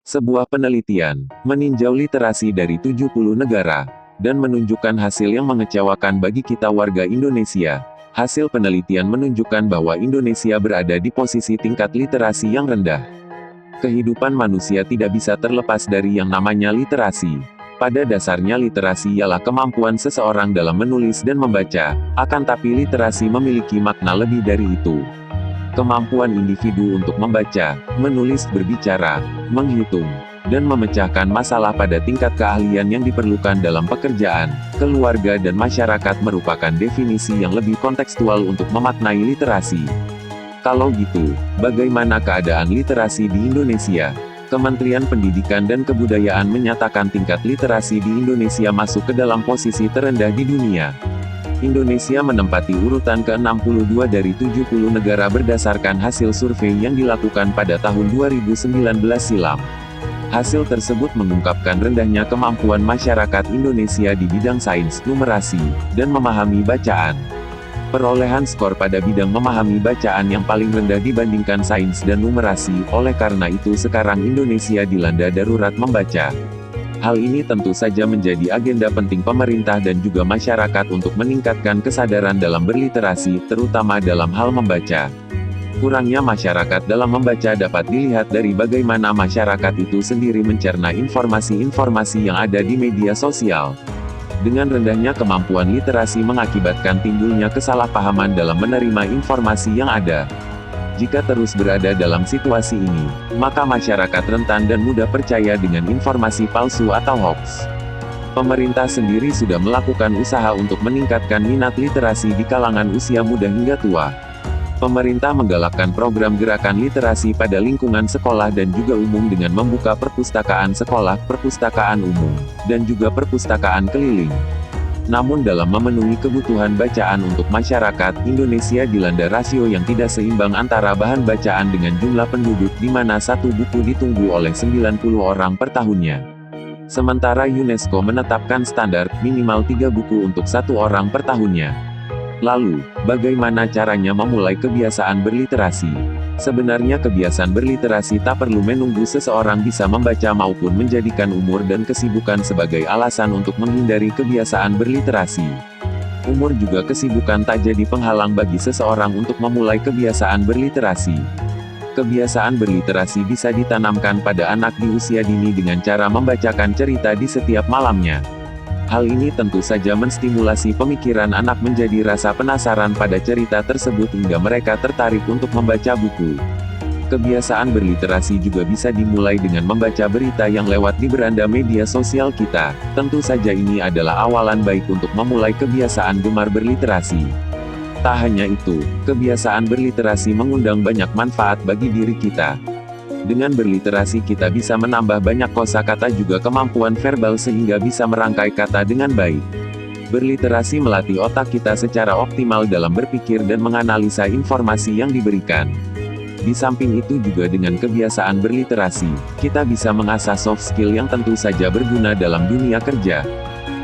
Sebuah penelitian meninjau literasi dari 70 negara dan menunjukkan hasil yang mengecewakan bagi kita warga Indonesia. Hasil penelitian menunjukkan bahwa Indonesia berada di posisi tingkat literasi yang rendah. Kehidupan manusia tidak bisa terlepas dari yang namanya literasi. Pada dasarnya literasi ialah kemampuan seseorang dalam menulis dan membaca, akan tapi literasi memiliki makna lebih dari itu. Kemampuan individu untuk membaca, menulis, berbicara, menghitung, dan memecahkan masalah pada tingkat keahlian yang diperlukan dalam pekerjaan, keluarga dan masyarakat merupakan definisi yang lebih kontekstual untuk memaknai literasi. Kalau gitu, bagaimana keadaan literasi di Indonesia? Kementerian Pendidikan dan Kebudayaan menyatakan tingkat literasi di Indonesia masuk ke dalam posisi terendah di dunia. Indonesia menempati urutan ke-62 dari 70 negara berdasarkan hasil survei yang dilakukan pada tahun 2019 silam. Hasil tersebut mengungkapkan rendahnya kemampuan masyarakat Indonesia di bidang sains, numerasi, dan memahami bacaan. Perolehan skor pada bidang memahami bacaan yang paling rendah dibandingkan sains dan numerasi, oleh karena itu sekarang Indonesia dilanda darurat membaca. Hal ini tentu saja menjadi agenda penting pemerintah dan juga masyarakat untuk meningkatkan kesadaran dalam berliterasi, terutama dalam hal membaca. Kurangnya masyarakat dalam membaca dapat dilihat dari bagaimana masyarakat itu sendiri mencerna informasi-informasi yang ada di media sosial. Dengan rendahnya kemampuan literasi mengakibatkan timbulnya kesalahpahaman dalam menerima informasi yang ada. Jika terus berada dalam situasi ini, maka masyarakat rentan dan mudah percaya dengan informasi palsu atau hoax. Pemerintah sendiri sudah melakukan usaha untuk meningkatkan minat literasi di kalangan usia muda hingga tua. Pemerintah menggalakkan program gerakan literasi pada lingkungan sekolah dan juga umum dengan membuka perpustakaan sekolah, perpustakaan umum, dan juga perpustakaan keliling. Namun dalam memenuhi kebutuhan bacaan untuk masyarakat, Indonesia dilanda rasio yang tidak seimbang antara bahan bacaan dengan jumlah penduduk di mana satu buku ditunggu oleh 90 orang per tahunnya. Sementara UNESCO menetapkan standar, minimal 3 buku untuk satu orang per tahunnya. Lalu, bagaimana caranya memulai kebiasaan berliterasi? Sebenarnya kebiasaan berliterasi tak perlu menunggu seseorang bisa membaca maupun menjadikan umur dan kesibukan sebagai alasan untuk menghindari kebiasaan berliterasi. Umur juga kesibukan tak jadi penghalang bagi seseorang untuk memulai kebiasaan berliterasi. Kebiasaan berliterasi bisa ditanamkan pada anak di usia dini dengan cara membacakan cerita di setiap malamnya. Hal ini tentu saja menstimulasi pemikiran anak menjadi rasa penasaran pada cerita tersebut hingga mereka tertarik untuk membaca buku. Kebiasaan berliterasi juga bisa dimulai dengan membaca berita yang lewat di beranda media sosial kita. Tentu saja ini adalah awalan baik untuk memulai kebiasaan gemar berliterasi. Tak hanya itu, kebiasaan berliterasi mengundang banyak manfaat bagi diri kita. Dengan berliterasi kita bisa menambah banyak kosakata juga kemampuan verbal sehingga bisa merangkai kata dengan baik. Berliterasi melatih otak kita secara optimal dalam berpikir dan menganalisa informasi yang diberikan. Di samping itu juga dengan kebiasaan berliterasi, kita bisa mengasah soft skill yang tentu saja berguna dalam dunia kerja.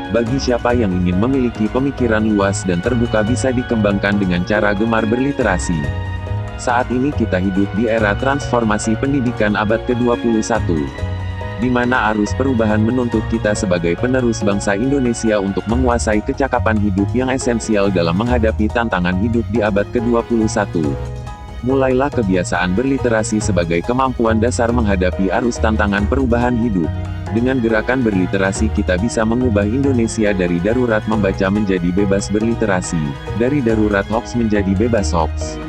Bagi siapa yang ingin memiliki pemikiran luas dan terbuka bisa dikembangkan dengan cara gemar berliterasi. Saat ini kita hidup di era transformasi pendidikan abad ke-21, di mana arus perubahan menuntut kita sebagai penerus bangsa Indonesia untuk menguasai kecakapan hidup yang esensial dalam menghadapi tantangan hidup di abad ke-21. Mulailah kebiasaan berliterasi sebagai kemampuan dasar menghadapi arus tantangan perubahan hidup. Dengan gerakan berliterasi kita bisa mengubah Indonesia dari darurat membaca menjadi bebas berliterasi, dari darurat hoax menjadi bebas hoax.